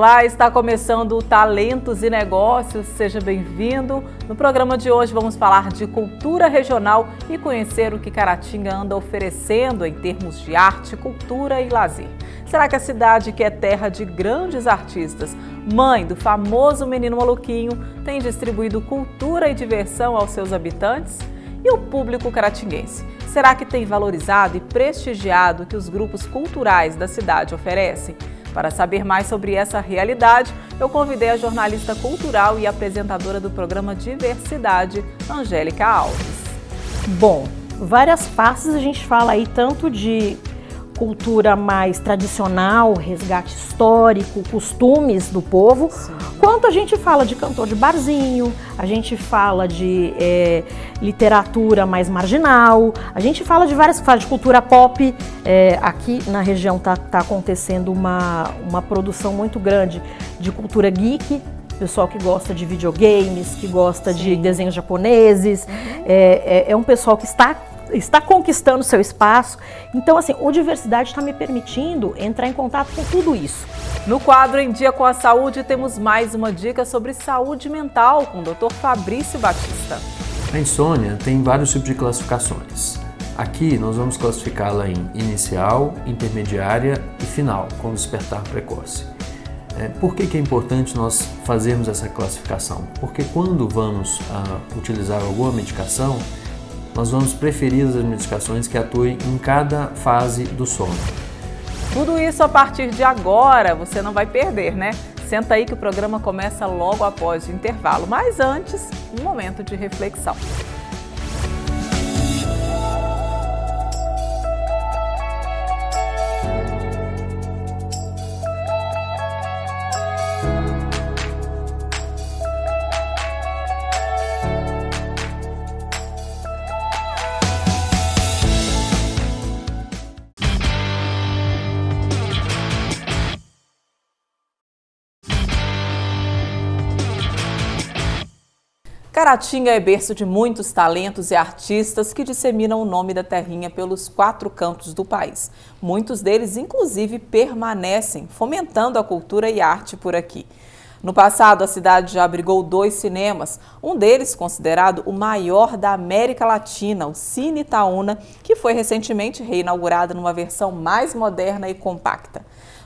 Olá, está começando o Talentos e Negócios, seja bem-vindo. No programa de hoje vamos falar de cultura regional e conhecer o que Caratinga anda oferecendo em termos de arte, cultura e lazer. Será que a cidade, que é terra de grandes artistas, mãe do famoso Menino Maluquinho, tem distribuído cultura e diversão aos seus habitantes? E o público caratinguense? Será que tem valorizado e prestigiado o que os grupos culturais da cidade oferecem? Para saber mais sobre essa realidade, eu convidei a jornalista cultural e apresentadora do programa Diversidade, Angélica Alves. Bom, várias faces a gente fala aí tanto de cultura mais tradicional, resgate histórico, costumes do povo, sim, quanto a gente fala de cantor de barzinho, a gente fala de literatura mais marginal, a gente fala de de cultura pop. Aqui na região tá acontecendo uma produção muito grande de cultura geek, pessoal que gosta de videogames, que gosta, sim, de desenhos japoneses, é um pessoal que está conquistando seu espaço. Então, assim, o Diversidade está me permitindo entrar em contato com tudo isso. No quadro Em Dia com a Saúde, temos mais uma dica sobre saúde mental com o Dr. Fabrício Batista. A insônia tem vários tipos de classificações. Aqui nós vamos classificá-la em inicial, intermediária e final, com despertar precoce. Por que é importante nós fazermos essa classificação? Porque quando vamos utilizar alguma medicação, nós vamos preferir as medicações que atuem em cada fase do sono. Tudo isso a partir de agora, você não vai perder, né? Senta aí que o programa começa logo após o intervalo, mas antes, um momento de reflexão. Caratinga é berço de muitos talentos e artistas que disseminam o nome da terrinha pelos 4 cantos do país. Muitos deles, inclusive, permanecem fomentando a cultura e arte por aqui. No passado, a cidade já abrigou 2 cinemas, um deles considerado o maior da América Latina, o Cine Itaúna, que foi recentemente reinaugurado numa versão mais moderna e compacta.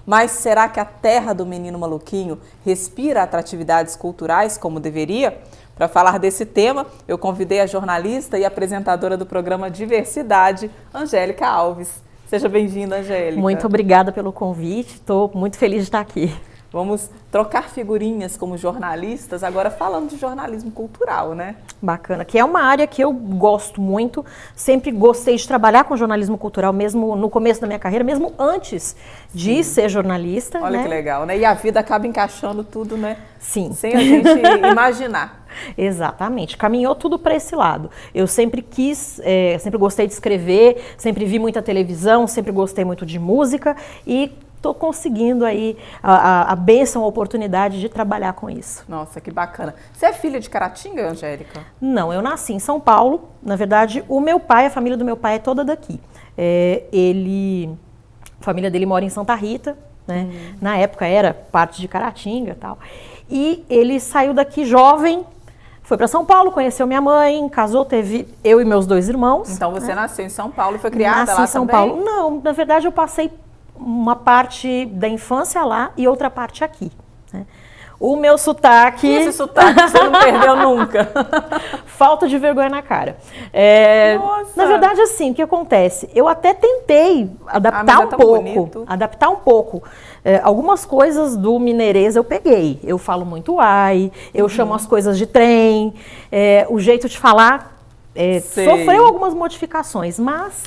Mas será que a terra do Menino Maluquinho respira atratividades culturais como deveria? Para falar desse tema, eu convidei a jornalista e apresentadora do programa Diversidade, Angélica Alves. Seja bem-vinda, Angélica. Muito obrigada pelo convite, estou muito feliz de estar aqui. Vamos trocar figurinhas como jornalistas, agora falando de jornalismo cultural, né? Bacana, que é uma área que eu gosto muito, sempre gostei de trabalhar com jornalismo cultural, mesmo no começo da minha carreira, mesmo antes de ser jornalista. Olha, né? Que legal, né? E a vida acaba encaixando tudo, né? Sim. Sem a gente imaginar. Exatamente, caminhou tudo para esse lado. Eu sempre sempre gostei de escrever, sempre vi muita televisão, sempre gostei muito de música e estou conseguindo aí a bênção, a oportunidade de trabalhar com isso. Nossa, que bacana. Você é filha de Caratinga, Angélica? Não, eu nasci em São Paulo. Na verdade, a família do meu pai é toda daqui. A família dele mora em Santa Rita, né? Na época era parte de Caratinga e tal. E ele saiu daqui jovem, foi para São Paulo, conheceu minha mãe, casou, teve eu e meus 2 irmãos. Então você nasceu em São Paulo e foi criada lá também? Nasci em São Paulo. Não, na verdade eu passei uma parte da infância lá e outra parte aqui, né? O meu sotaque... E esse sotaque você não perdeu nunca? Falta de vergonha na cara. Nossa. Na verdade, assim, o que acontece? Eu até tentei adaptar um pouco. Algumas coisas do mineirês eu peguei. Eu falo muito ai, eu chamo as coisas de trem, o jeito de falar... sofreu algumas modificações, mas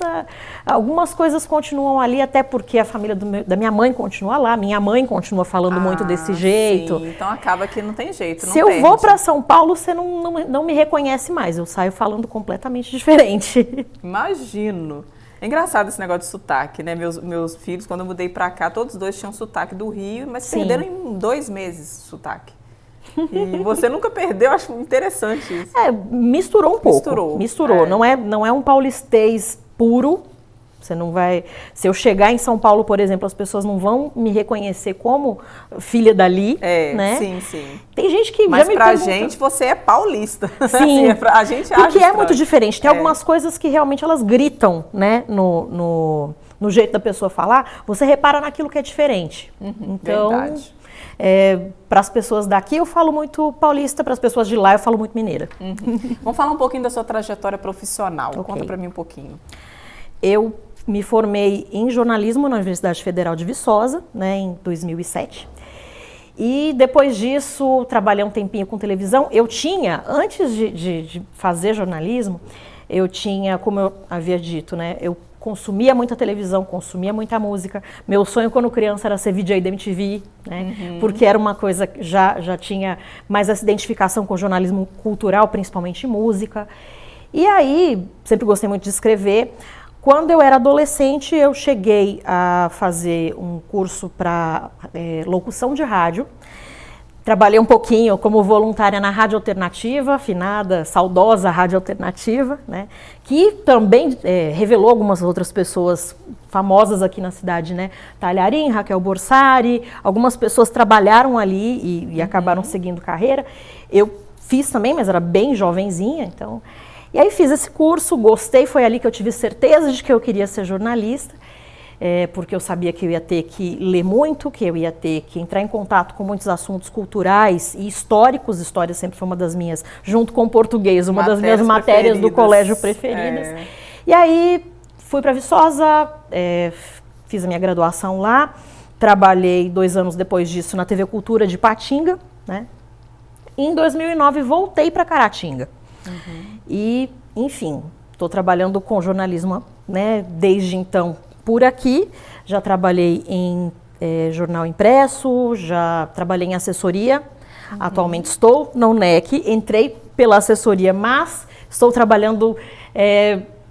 algumas coisas continuam ali, até porque a família da minha mãe continua lá, minha mãe continua falando muito desse jeito. Sim, então acaba que não tem jeito, não Se eu vou para São Paulo, você não me reconhece mais, eu saio falando completamente diferente. Imagino. É engraçado esse negócio de sotaque, né? Meus filhos, quando eu mudei para cá, todos 2 tinham sotaque do Rio, mas perderam em 2 meses o sotaque. E você nunca perdeu, acho interessante isso. Misturou um pouco. Misturou. Não é um paulistês puro, Você não vai... Se eu chegar em São Paulo, por exemplo, as pessoas não vão me reconhecer como filha dali, né? Sim. Tem gente que Mas já me pra pergunta... gente, você é paulista. Sim, a gente acha porque é estranho. muito diferente. Tem algumas coisas que realmente elas gritam, né? No jeito da pessoa falar, você repara naquilo que é diferente. Então, verdade. Para as pessoas daqui eu falo muito paulista, para as pessoas de lá eu falo muito mineira. Vamos falar um pouquinho da sua trajetória profissional. Ok. Conta pra mim um pouquinho. Eu me formei em jornalismo na Universidade Federal de Viçosa, né, em 2007. E depois disso, trabalhei um tempinho com televisão. Eu tinha, antes de fazer jornalismo, eu tinha, como eu havia dito, né, eu consumia muita televisão, consumia muita música. Meu sonho quando criança era ser VJ da MTV, né, porque era uma coisa que já tinha mais essa identificação com o jornalismo cultural, principalmente música. E aí, sempre gostei muito de escrever. Quando eu era adolescente, eu cheguei a fazer um curso para locução de rádio. Trabalhei um pouquinho como voluntária na Rádio Alternativa, afinada, saudosa Rádio Alternativa, né? Que também revelou algumas outras pessoas famosas aqui na cidade, né? Talharim, Raquel Borsari, algumas pessoas trabalharam ali e acabaram seguindo carreira. Eu fiz também, mas era bem jovenzinha, então... E aí fiz esse curso, gostei, foi ali que eu tive certeza de que eu queria ser jornalista, porque eu sabia que eu ia ter que ler muito, que eu ia ter que entrar em contato com muitos assuntos culturais e históricos. História sempre foi uma das minhas, junto com português, uma das minhas matérias do colégio preferidas. E aí fui para Viçosa, fiz a minha graduação lá, trabalhei 2 anos depois disso na TV Cultura de Patinga, né? E em 2009 voltei para Caratinga. E, enfim, estou trabalhando com jornalismo, né, desde então por aqui. Já trabalhei em jornal impresso, já trabalhei em assessoria. Atualmente estou na UNEC, entrei pela assessoria, mas estou trabalhando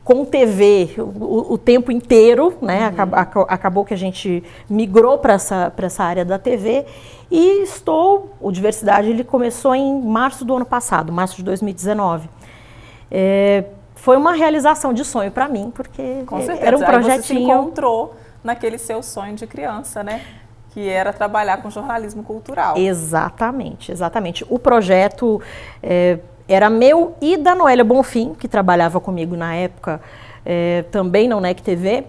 com TV o tempo inteiro, né? Acabou que a gente migrou para essa área da TV. E o Diversidade ele começou em março do ano passado, março de 2019. Foi uma realização de sonho para mim, porque com certeza. Era um projetinho... Aí você se encontrou naquele seu sonho de criança, né? Que era trabalhar com jornalismo cultural. Exatamente. O projeto era meu e da Noélia Bonfim, que trabalhava comigo na época, também na UNEC TV.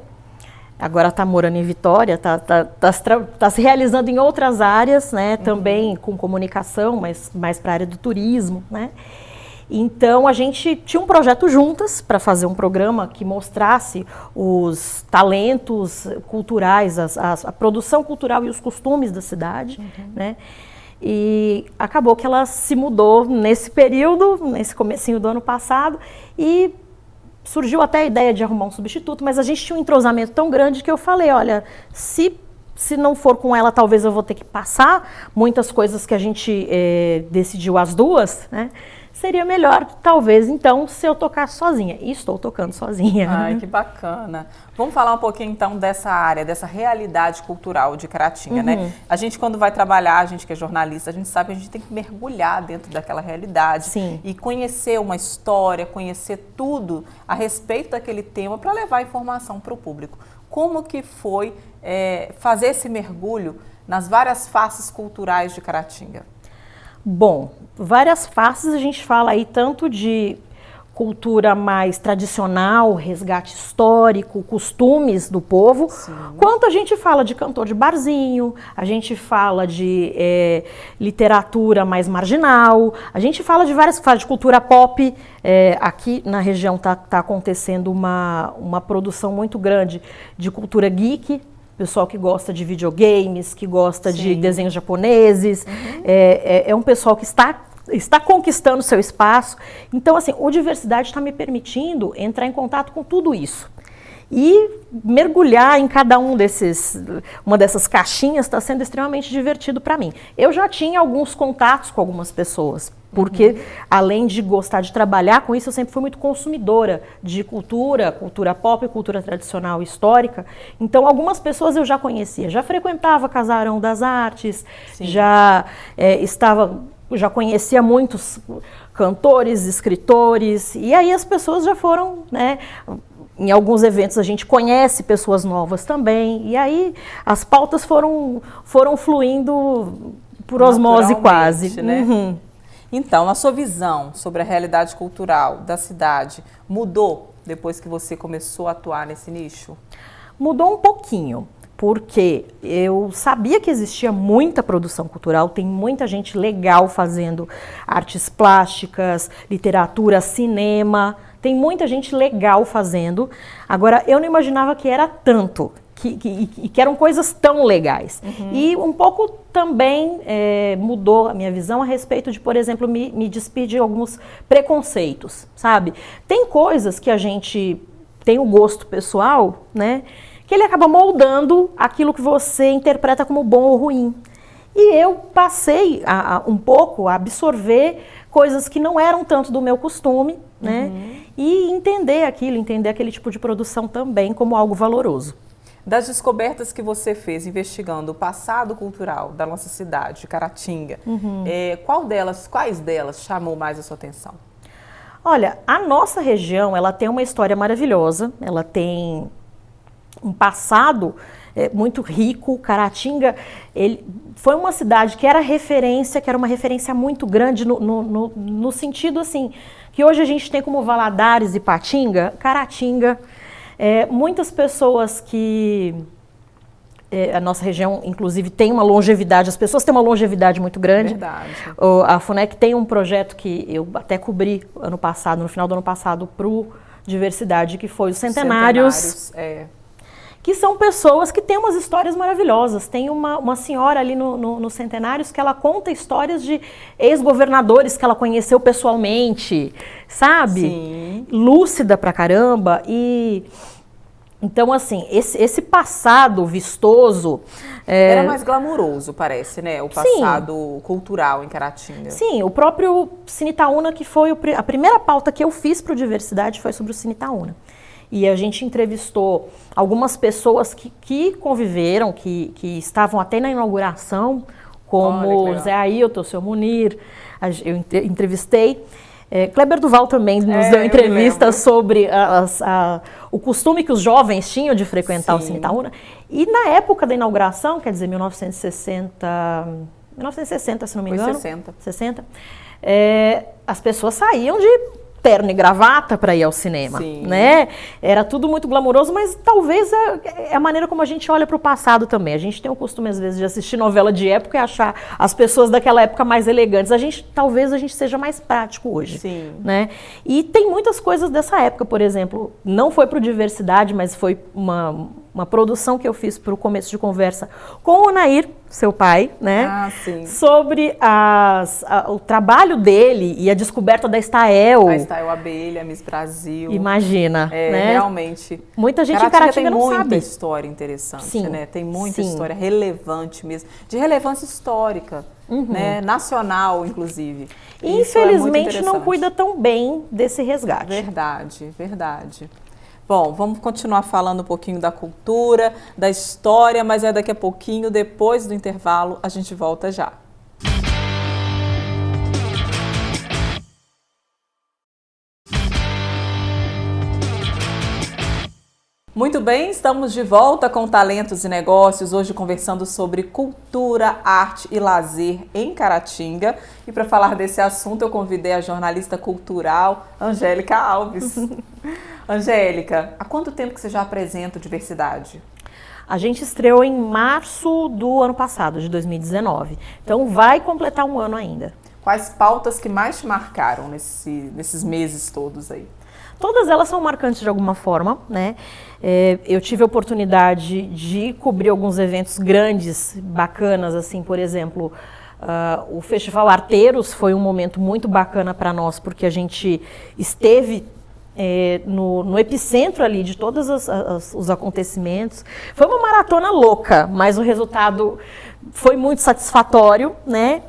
Agora está morando em Vitória, tá se realizando em outras áreas, né? Também com comunicação, mas mais para a área do turismo, né? Então, a gente tinha um projeto juntas para fazer um programa que mostrasse os talentos culturais, a produção cultural e os costumes da cidade, né? E acabou que ela se mudou nesse período, nesse comecinho do ano passado, e surgiu até a ideia de arrumar um substituto, mas a gente tinha um entrosamento tão grande que eu falei, olha, se não for com ela, talvez eu vou ter que passar muitas coisas que a gente decidiu as duas, né? Seria melhor, talvez, então, se eu tocasse sozinha. E estou tocando sozinha. Ai, que bacana. Vamos falar um pouquinho, então, dessa área, dessa realidade cultural de Caratinga, né? A gente, quando vai trabalhar, a gente que é jornalista, a gente sabe que a gente tem que mergulhar dentro daquela realidade. Sim. E conhecer uma história, conhecer tudo a respeito daquele tema para levar informação para o público. Como que foi fazer esse mergulho nas várias faces culturais de Caratinga? Bom, várias faces a gente fala aí tanto de cultura mais tradicional, resgate histórico, costumes do povo, quanto a gente fala de cantor de barzinho, a gente fala de literatura mais marginal, a gente fala de de cultura pop. Aqui na região tá acontecendo uma produção muito grande de cultura geek, pessoal que gosta de videogames, que gosta de desenhos japoneses, é um pessoal que está conquistando seu espaço. Então, assim, o Diversidade está me permitindo entrar em contato com tudo isso. E mergulhar em cada uma dessas caixinhas está sendo extremamente divertido para mim. Eu já tinha alguns contatos com algumas pessoas, porque além de gostar de trabalhar com isso, eu sempre fui muito consumidora de cultura pop, cultura tradicional histórica. Então, algumas pessoas eu já conhecia, já frequentava Casarão das Artes, já conhecia muitos cantores, escritores, e aí as pessoas já foram, né, em alguns eventos a gente conhece pessoas novas também, e aí as pautas foram fluindo por osmose quase. Né? Uhum. Então, a sua visão sobre a realidade cultural da cidade mudou depois que você começou a atuar nesse nicho? Mudou um pouquinho, porque eu sabia que existia muita produção cultural, tem muita gente legal fazendo artes plásticas, literatura, cinema, tem muita gente legal fazendo. Agora, eu não imaginava que era tanto, que eram coisas tão legais. Uhum. E um pouco também mudou a minha visão a respeito de, por exemplo, me despir de alguns preconceitos, sabe? Tem coisas que a gente tem o gosto pessoal, né? Que ele acaba moldando aquilo que você interpreta como bom ou ruim. E eu passei um pouco a absorver coisas que não eram tanto do meu costume, né? E entender aquele tipo de produção também como algo valoroso. Das descobertas que você fez investigando o passado cultural da nossa cidade, de Caratinga, quais delas chamou mais a sua atenção? Olha, a nossa região, ela tem uma história maravilhosa, ela tem um passado muito rico. Caratinga foi uma cidade que era uma referência muito grande no sentido assim, que hoje a gente tem como Valadares e Patinga, Caratinga. Muitas pessoas que a nossa região, inclusive, tem uma longevidade, as pessoas têm uma longevidade muito grande. Verdade. A FUNEC tem um projeto que eu até cobri no final do ano passado, para o Diversidade, que foi os Centenários. Que são pessoas que têm umas histórias maravilhosas. Tem uma senhora ali no Centenários que ela conta histórias de ex-governadores que ela conheceu pessoalmente, sabe? Sim. Lúcida pra caramba. Então, assim, esse passado vistoso... Era mais glamuroso, parece, né? O passado cultural em Caratinga. Sim, o próprio Cine Itaúna, que foi a primeira pauta que eu fiz para o Diversidade, foi sobre o Cine Itaúna. E a gente entrevistou algumas pessoas que conviveram, que estavam até na inauguração, como Zé Ailton, seu Munir, eu entrevistei. Kleber Duval também nos deu entrevista sobre o costume que os jovens tinham de frequentar o Cine Itaúna. E na época da inauguração, quer dizer, 1960, se não me engano. 60. As pessoas saíam de terno e gravata para ir ao cinema, né? Era tudo muito glamouroso, mas talvez é a maneira como a gente olha para o passado também. A gente tem o costume, às vezes, de assistir novela de época e achar as pessoas daquela época mais elegantes. Talvez a gente seja mais prático hoje, né? E tem muitas coisas dessa época, por exemplo, não foi para o Diversidade, mas foi uma produção que eu fiz para o Começo de Conversa com o Nair, seu pai, né? Sobre o trabalho dele e a descoberta da Estael. A Estael Abelha, Miss Brasil. Imagina, né? Realmente. Muita gente em Caratinga não sabe. Tem muita história interessante, né? Tem muita história relevante mesmo, de relevância histórica, né? Nacional, inclusive. E infelizmente não cuida tão bem desse resgate. Verdade. Bom, vamos continuar falando um pouquinho da cultura, da história, mas daqui a pouquinho, depois do intervalo, a gente volta já. Muito bem, estamos de volta com Talentos e Negócios, hoje conversando sobre cultura, arte e lazer em Caratinga. E para falar desse assunto, eu convidei a jornalista cultural Angélica Alves. Angélica, há quanto tempo que você já apresenta o Diversidade? A gente estreou em março do ano passado, de 2019. Então vai completar um ano ainda. Quais pautas que mais te marcaram nesses meses todos aí? Todas elas são marcantes de alguma forma, né? Eu tive a oportunidade de cobrir alguns eventos grandes, bacanas, assim, por exemplo, o Festival Arteiros foi um momento muito bacana para nós, porque a gente esteve no epicentro ali de todos os acontecimentos. Foi uma maratona louca, mas o resultado foi muito satisfatório, né?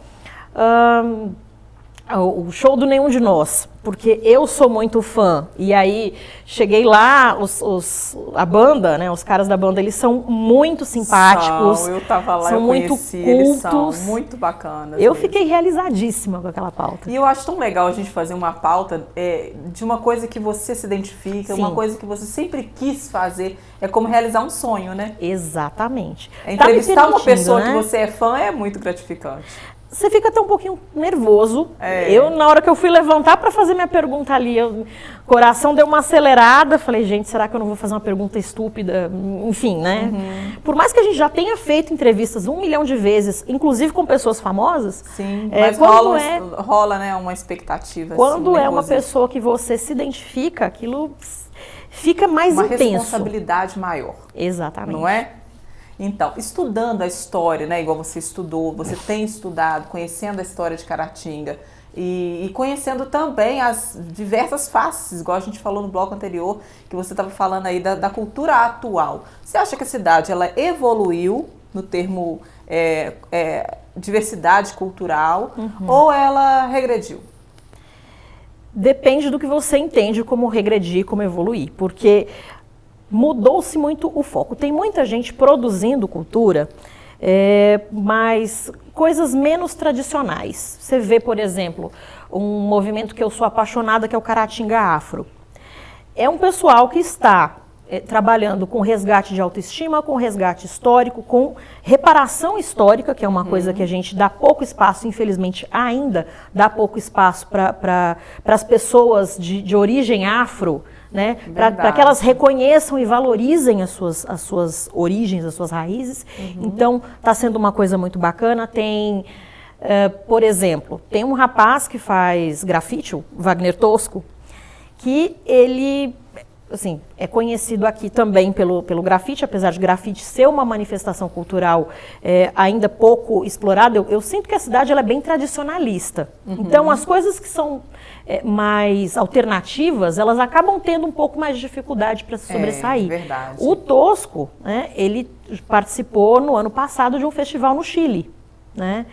o show do Nenhum de Nós, porque eu sou muito fã. E aí, cheguei lá, a banda, né, os caras da banda, eles são muito simpáticos. Eu tava lá, são eu muito conheci, cultos. eles são muito bacanas. Eu mesmo. fiquei realizadíssima com aquela pauta. E eu acho tão legal a gente fazer uma pauta de uma coisa que você se identifica, Sim. uma coisa que você sempre quis fazer. É como realizar um sonho, né? Exatamente. Entrevistar uma pessoa né? que você é fã é muito gratificante. Você fica até um pouquinho nervoso. Eu, na hora que eu fui levantar para fazer minha pergunta ali, o coração deu uma acelerada. Falei, gente, será que eu não vou fazer uma pergunta estúpida? Enfim, né? Por mais que a gente já tenha feito entrevistas 1 milhão de vezes, inclusive com pessoas famosas. Sim, mas rola, né, uma expectativa. Quando assim, é uma pessoa que você se identifica, aquilo fica mais uma intenso. Uma responsabilidade maior. Exatamente. Não é? Então, estudando a história, né, igual você estudou, você tem estudado, conhecendo a história de Caratinga e conhecendo também as diversas faces, igual a gente falou no bloco anterior, que você estava falando aí da cultura atual. Você acha que a cidade ela evoluiu no termo diversidade cultural ou ela regrediu? Depende do que você entende como regredir, como evoluir, porque mudou-se muito o foco. Tem muita gente produzindo cultura, mas coisas menos tradicionais. Você vê, por exemplo, um movimento que eu sou apaixonada, que é o Caratinga Afro. É um pessoal que está trabalhando com resgate de autoestima, com resgate histórico, com reparação histórica, que é uma coisa que a gente dá pouco espaço, infelizmente ainda dá pouco espaço para as pessoas de origem afro, né? Para que elas reconheçam e valorizem as suas origens, as suas raízes. Então, está sendo uma coisa muito bacana. Tem, por exemplo, tem um rapaz que faz grafite, o Wagner Tosco, que ele, assim, é conhecido aqui também pelo grafite, apesar de grafite ser uma manifestação cultural ainda pouco explorada. Eu sinto que a cidade ela é bem tradicionalista. Então, as coisas que são mais alternativas, elas acabam tendo um pouco mais de dificuldade para se sobressair. Verdade. O Tosco, né, ele participou no ano passado de um festival no Chile, né,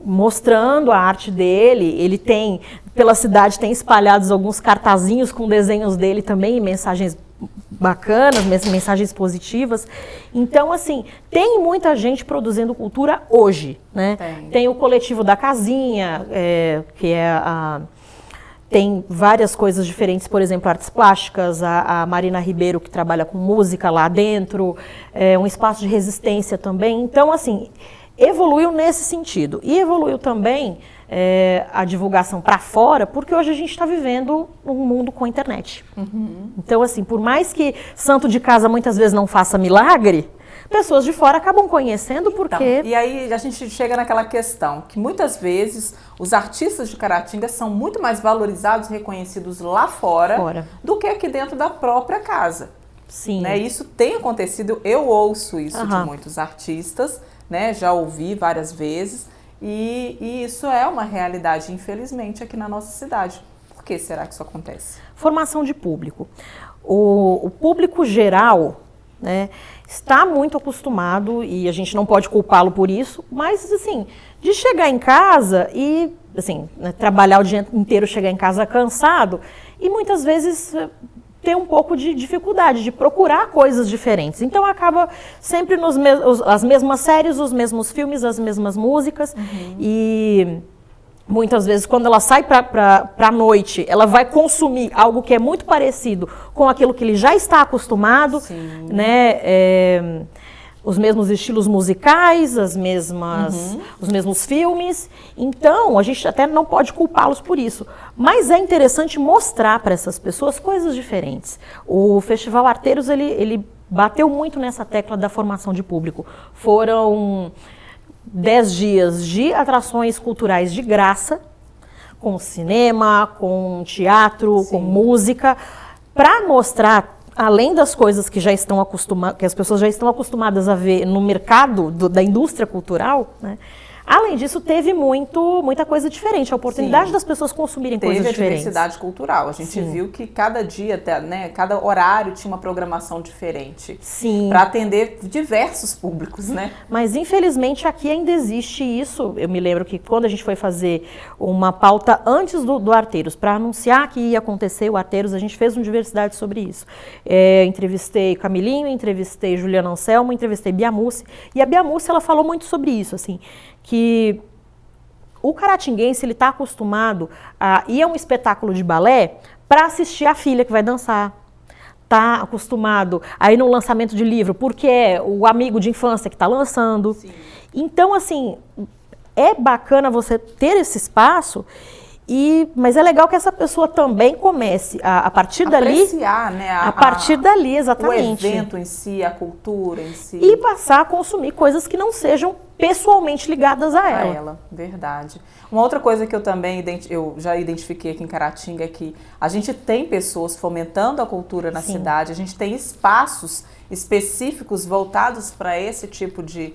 mostrando a arte dele. Ele tem, pela cidade, tem espalhados alguns cartazinhos com desenhos dele também, mensagens bacanas, mensagens positivas. Então, assim, tem muita gente produzindo cultura hoje, né? Tem o coletivo da Casinha, que tem várias coisas diferentes, por exemplo, artes plásticas, a Marina Ribeiro, que trabalha com música lá dentro, um espaço de resistência também. Então, assim, evoluiu nesse sentido. E evoluiu também a divulgação para fora, porque hoje a gente está vivendo um mundo com a internet. Então, assim, por mais que santo de casa muitas vezes não faça milagre, pessoas de fora acabam conhecendo porque... Então, e aí a gente chega naquela questão que muitas vezes os artistas de Caratinga são muito mais valorizados e reconhecidos lá fora do que aqui dentro da própria casa. Sim. Né? Isso tem acontecido, eu ouço isso de muitos artistas, né? Já ouvi várias vezes e isso é uma realidade, infelizmente, aqui na nossa cidade. Por que será que isso acontece? Formação de público. O público geral, né, está muito acostumado, e a gente não pode culpá-lo por isso, mas assim, de chegar em casa e assim, né, trabalhar o dia inteiro, chegar em casa cansado e muitas vezes ter um pouco de dificuldade de procurar coisas diferentes. Então acaba sempre as mesmas séries, os mesmos filmes, as mesmas músicas. E muitas vezes, quando ela sai para a noite, ela vai consumir algo que é muito parecido com aquilo que ele já está acostumado, né? Os mesmos estilos musicais, os mesmos filmes. Então, a gente até não pode culpá-los por isso. Mas é interessante mostrar para essas pessoas coisas diferentes. O Festival Arteiros, ele bateu muito nessa tecla da formação de público. Foram 10 dias de atrações culturais de graça, com cinema, com teatro, com música, para mostrar, além das coisas que já estão que as pessoas já estão acostumadas a ver no mercado da indústria cultural, né, Além disso, teve muita coisa diferente, a oportunidade das pessoas consumirem coisas diferentes. Teve a diversidade cultural, a gente viu que cada dia, né, cada horário tinha uma programação diferente. Sim. Para atender diversos públicos, né? Mas infelizmente aqui ainda existe isso. Eu me lembro que quando a gente foi fazer uma pauta antes do Arteiros, para anunciar que ia acontecer o Arteiros, a gente fez uma diversidade sobre isso. Entrevistei Camilinho, entrevistei Juliana Anselmo, entrevistei Bia Mussi, e a Bia Mussi, ela falou muito sobre isso, assim, que o caratinguense, ele está acostumado a ir a um espetáculo de balé para assistir a filha que vai dançar. Está acostumado a ir num lançamento de livro porque é o amigo de infância que está lançando. Sim. Então, assim, é bacana você ter esse espaço, mas é legal que essa pessoa também comece a partir dali... Apreciar, né? A partir dali, exatamente. O evento em si, a cultura em si. E passar a consumir coisas que não sejam pessoalmente ligadas a ela. Verdade. Uma outra coisa que eu também eu já identifiquei aqui em Caratinga é que a gente tem pessoas fomentando a cultura na cidade, a gente tem espaços específicos voltados para esse tipo de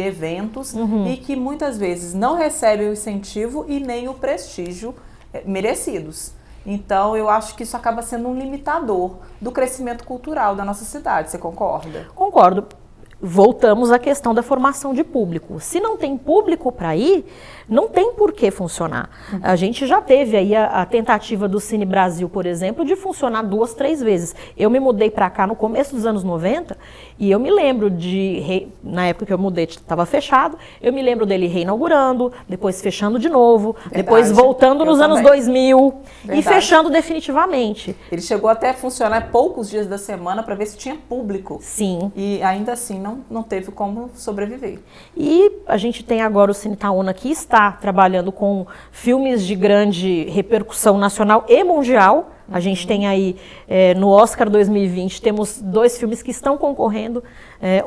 eventos e que muitas vezes não recebem o incentivo e nem o prestígio merecidos. Então, eu acho que isso acaba sendo um limitador do crescimento cultural da nossa cidade. Você concorda? Concordo. Voltamos à questão da formação de público. Se não tem público para ir, não tem por que funcionar. A gente já teve aí a tentativa do Cine Brasil, por exemplo, de funcionar 2, 3 vezes. Eu me mudei para cá no começo dos anos 90 e eu me lembro na época que eu mudei estava fechado, eu me lembro dele reinaugurando, depois fechando de novo, depois voltando nos anos 2000 e fechando definitivamente. Ele chegou até a funcionar poucos dias da semana para ver se tinha público. Sim. E ainda assim não teve como sobreviver. E a gente tem agora o Cine Itaúna, que está trabalhando com filmes de grande repercussão nacional e mundial. A gente tem aí, no Oscar 2020, temos 2 filmes que estão concorrendo,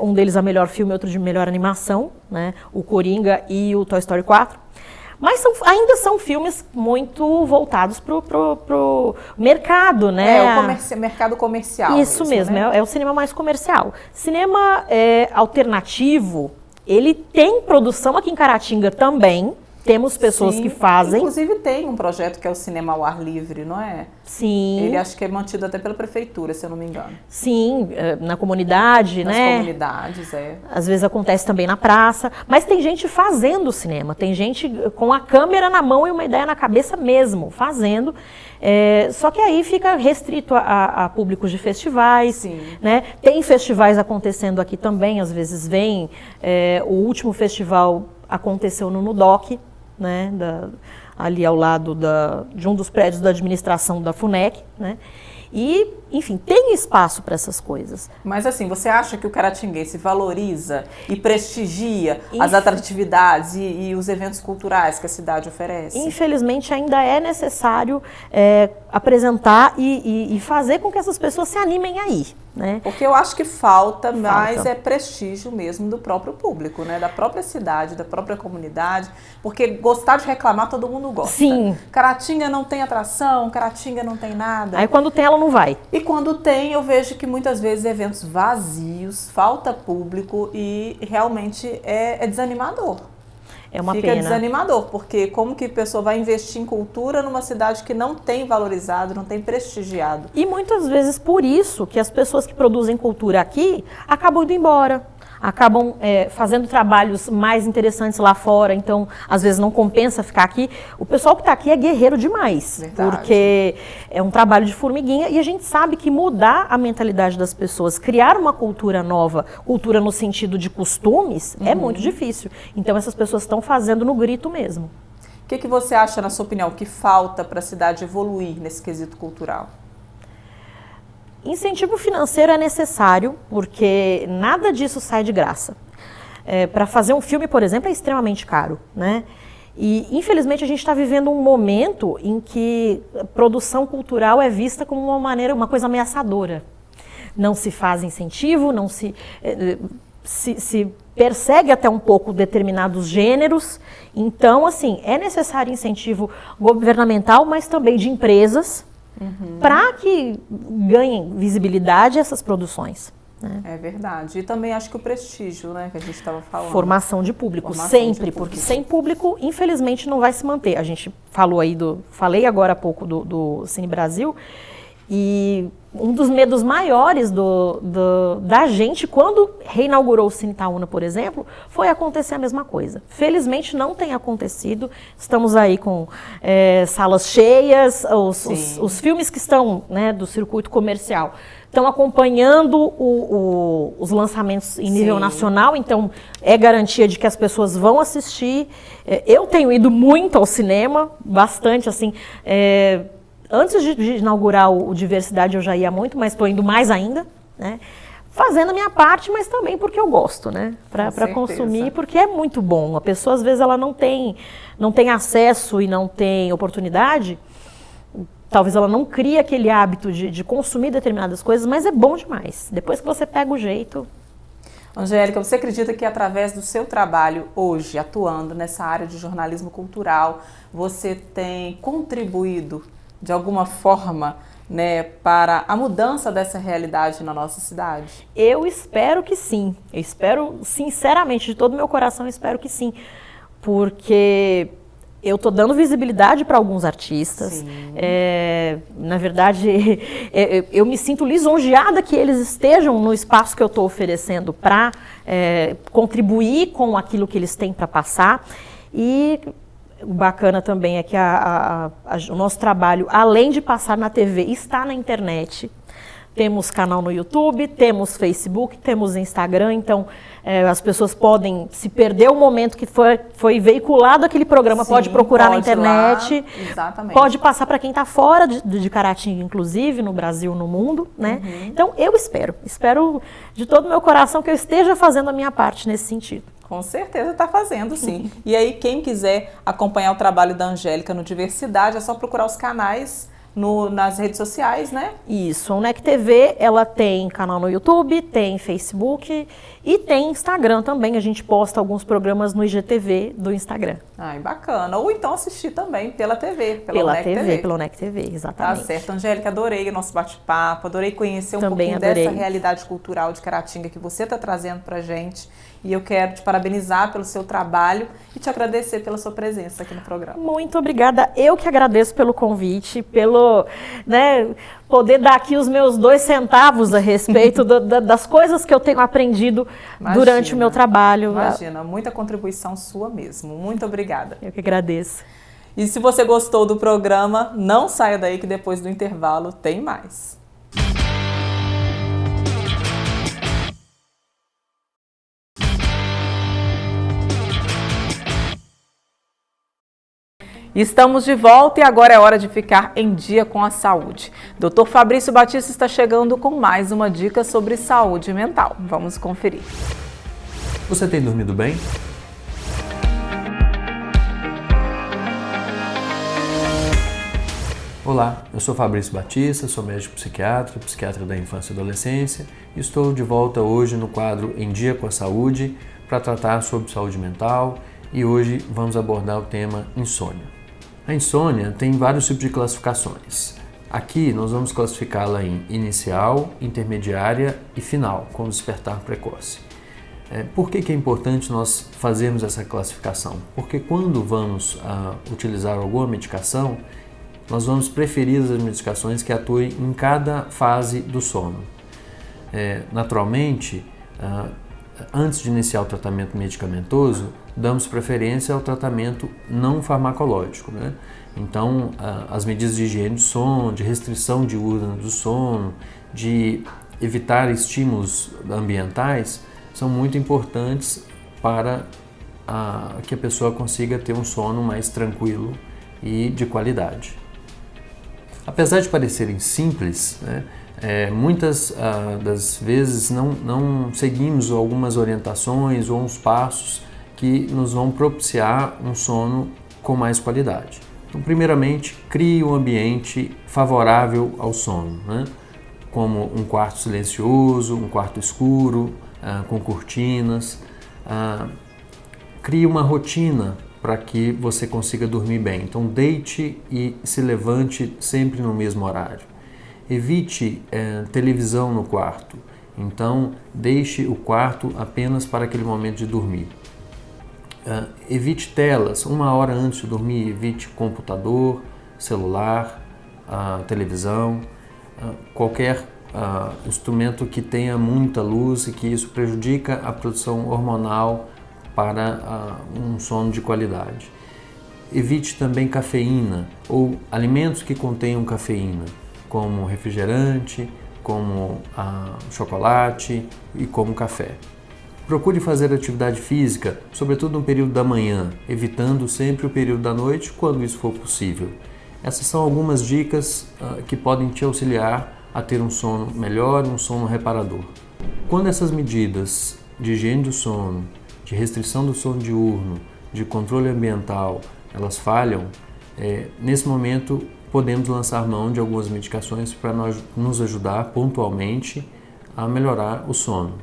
um deles a melhor filme, outro de melhor animação, né? O Coringa e o Toy Story 4. Mas ainda são filmes muito voltados pro mercado, né? O mercado comercial. Isso mesmo, né? É o cinema mais comercial. Cinema alternativo, ele tem produção aqui em Caratinga também. Temos pessoas que fazem. Inclusive tem um projeto que é o Cinema ao Ar Livre, não é? Sim. Ele acho que é mantido até pela prefeitura, se eu não me engano. Sim, na comunidade, né? Nas comunidades, Às vezes acontece também na praça. Mas tem gente fazendo cinema, tem gente com a câmera na mão e uma ideia na cabeça mesmo, fazendo. Só que aí fica restrito a públicos de festivais. Sim. Né? Tem festivais acontecendo aqui também, às vezes vem. O último festival aconteceu no Nudoc, né, ali ao lado de um dos prédios da administração da FUNEC, né? E, enfim, tem espaço para essas coisas. Mas assim, você acha que o caratinguense valoriza e prestigia as atratividades e os eventos culturais que a cidade oferece? Infelizmente, ainda é necessário apresentar e fazer com que essas pessoas se animem a ir. Né? Porque eu acho que falta mais prestígio mesmo do próprio público, né? Da própria cidade, da própria comunidade, porque gostar de reclamar todo mundo gosta. Sim. Caratinga não tem atração, Caratinga não tem nada. Aí quando tem, ela não vai. E quando tem, eu vejo que muitas vezes eventos vazios, falta público e realmente é desanimador. É uma Fica pena. Desanimador, porque como que a pessoa vai investir em cultura numa cidade que não tem valorizado, não tem prestigiado? E muitas vezes por isso que as pessoas que produzem cultura aqui acabam indo embora. Acabam fazendo trabalhos mais interessantes lá fora, então às vezes não compensa ficar aqui. O pessoal que está aqui é guerreiro demais, verdade. Porque é um trabalho de formiguinha e a gente sabe que mudar a mentalidade das pessoas, criar uma cultura nova, cultura no sentido de costumes, é muito difícil. Então essas pessoas estão fazendo no grito mesmo. O que você acha, na sua opinião, que falta para a cidade evoluir nesse quesito cultural? Incentivo financeiro é necessário, porque nada disso sai de graça. Para fazer um filme, por exemplo, é extremamente caro, né? E, infelizmente, a gente está vivendo um momento em que a produção cultural é vista como uma coisa ameaçadora. Não se faz incentivo, não se persegue até um pouco determinados gêneros. Então, assim, é necessário incentivo governamental, mas também de empresas, para que ganhem visibilidade essas produções. né? É verdade. E também acho que o prestígio, né, que a gente estava falando. Formação de público, Formação sempre, de público. porque sem público, infelizmente, não vai se manter. A gente falou aí falei agora há pouco do Cine Brasil, e um dos medos maiores da gente, quando reinaugurou o Cine Itaúna, por exemplo, foi acontecer a mesma coisa. Felizmente não tem acontecido, estamos aí com salas cheias, os filmes que estão, né, do circuito comercial estão acompanhando os lançamentos em nível nacional, então é garantia de que as pessoas vão assistir. Eu tenho ido muito ao cinema, bastante, assim. Antes de inaugurar o Diversidade eu já ia muito, mas estou indo mais ainda, né? Fazendo a minha parte, mas também porque eu gosto, né? Para consumir, porque é muito bom. A pessoa, às vezes, ela não tem acesso e não tem oportunidade. Talvez ela não crie aquele hábito de consumir determinadas coisas, mas é bom demais. Depois que você pega o jeito... Angélica, você acredita que através do seu trabalho hoje, atuando nessa área de jornalismo cultural, você tem contribuído de alguma forma, né, para a mudança dessa realidade na nossa cidade? Eu espero que sim. Eu espero, sinceramente, de todo o meu coração, espero que sim. Porque eu estou dando visibilidade para alguns artistas. Na verdade, eu me sinto lisonjeada que eles estejam no espaço que eu estou oferecendo para contribuir com aquilo que eles têm para passar. E o bacana também é que o nosso trabalho, além de passar na TV, está na internet. Temos canal no YouTube, temos Facebook, temos Instagram, então as pessoas podem, se perder o momento que foi veiculado aquele programa, pode procurar na internet, pode passar para quem está fora de Caratinga, inclusive, no Brasil, no mundo, né? Então eu espero de todo o meu coração que eu esteja fazendo a minha parte nesse sentido. Com certeza está fazendo, sim. E aí, quem quiser acompanhar o trabalho da Angélica no Diversidade, é só procurar os canais nas redes sociais, né? Isso, a UNEC TV, ela tem canal no YouTube, tem Facebook e tem Instagram também. A gente posta alguns programas no IGTV do Instagram. Ai, bacana. Ou então assistir também pela TV, pela UNEC TV, exatamente. Tá certo, Angélica, adorei o nosso bate-papo, adorei conhecer um pouquinho dessa realidade cultural de Caratinga que você está trazendo pra gente. E eu quero te parabenizar pelo seu trabalho e te agradecer pela sua presença aqui no programa. Muito obrigada. Eu que agradeço pelo convite, pelo poder dar aqui os meus 2 centavos a respeito das coisas que eu tenho aprendido durante o meu trabalho. Imagina, muita contribuição sua mesmo. Muito obrigada. Eu que agradeço. E se você gostou do programa, não saia daí que depois do intervalo tem mais. Estamos de volta e agora é hora de ficar em dia com a saúde. Dr. Fabrício Batista está chegando com mais uma dica sobre saúde mental. Vamos conferir. Você tem dormido bem? Olá, eu sou Fabrício Batista, sou médico psiquiatra da infância e adolescência e estou de volta hoje no quadro Em Dia com a Saúde para tratar sobre saúde mental e hoje vamos abordar o tema insônia. A insônia tem vários tipos de classificações. Aqui nós vamos classificá-la em inicial, intermediária e final, com despertar precoce. Por que é importante nós fazermos essa classificação? Porque quando vamos utilizar alguma medicação, nós vamos preferir as medicações que atuem em cada fase do sono. Naturalmente, antes de iniciar o tratamento medicamentoso, damos preferência ao tratamento não farmacológico, né? Então, as medidas de higiene do sono, de restrição diurna do sono, de evitar estímulos ambientais, são muito importantes para que a pessoa consiga ter um sono mais tranquilo e de qualidade. Apesar de parecerem simples, né, muitas das vezes não seguimos algumas orientações ou uns passos que nos vão propiciar um sono com mais qualidade. Então, primeiramente, crie um ambiente favorável ao sono, né? Como um quarto silencioso, um quarto escuro, com cortinas. Crie uma rotina para que você consiga dormir bem. Então, deite e se levante sempre no mesmo horário. Evite televisão no quarto. Então, deixe o quarto apenas para aquele momento de dormir. Evite telas, 1 hora antes de dormir, evite computador, celular, televisão, qualquer instrumento que tenha muita luz e que isso prejudica a produção hormonal para um sono de qualidade. Evite também cafeína ou alimentos que contenham cafeína, como refrigerante, como chocolate e como café. Procure fazer atividade física, sobretudo no período da manhã, evitando sempre o período da noite, quando isso for possível. Essas são algumas dicas que podem te auxiliar a ter um sono melhor, um sono reparador. Quando essas medidas de higiene do sono, de restrição do sono diurno, de controle ambiental, elas falham, nesse momento podemos lançar mão de algumas medicações para nos ajudar pontualmente a melhorar o sono.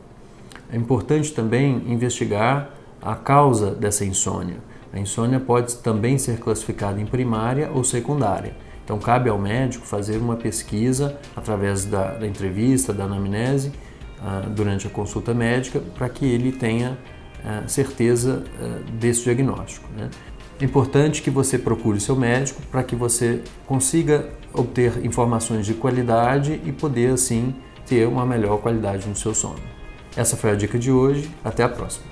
É importante também investigar a causa dessa insônia. A insônia pode também ser classificada em primária ou secundária. Então, cabe ao médico fazer uma pesquisa através da entrevista, da anamnese, durante a consulta médica, para que ele tenha certeza desse diagnóstico, né? É importante que você procure seu médico para que você consiga obter informações de qualidade e poder, assim, ter uma melhor qualidade no seu sono. Essa foi a dica de hoje. Até a próxima.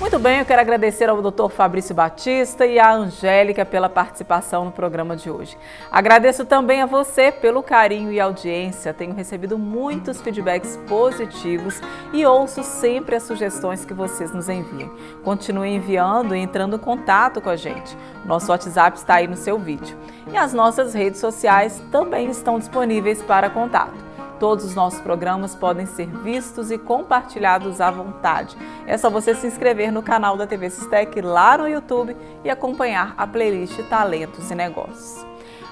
Muito bem, eu quero agradecer ao Dr. Fabrício Batista e à Angélica pela participação no programa de hoje. Agradeço também a você pelo carinho e audiência. Tenho recebido muitos feedbacks positivos e ouço sempre as sugestões que vocês nos enviem. Continue enviando e entrando em contato com a gente. Nosso WhatsApp está aí no seu vídeo. E as nossas redes sociais também estão disponíveis para contato. Todos os nossos programas podem ser vistos e compartilhados à vontade. É só você se inscrever no canal da TV Sistec lá no YouTube e acompanhar a playlist Talentos e Negócios.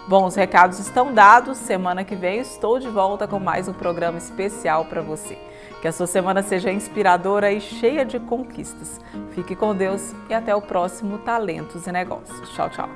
Bom, os recados estão dados. Semana que vem estou de volta com mais um programa especial para você. Que a sua semana seja inspiradora e cheia de conquistas. Fique com Deus e até o próximo Talentos e Negócios. Tchau, tchau.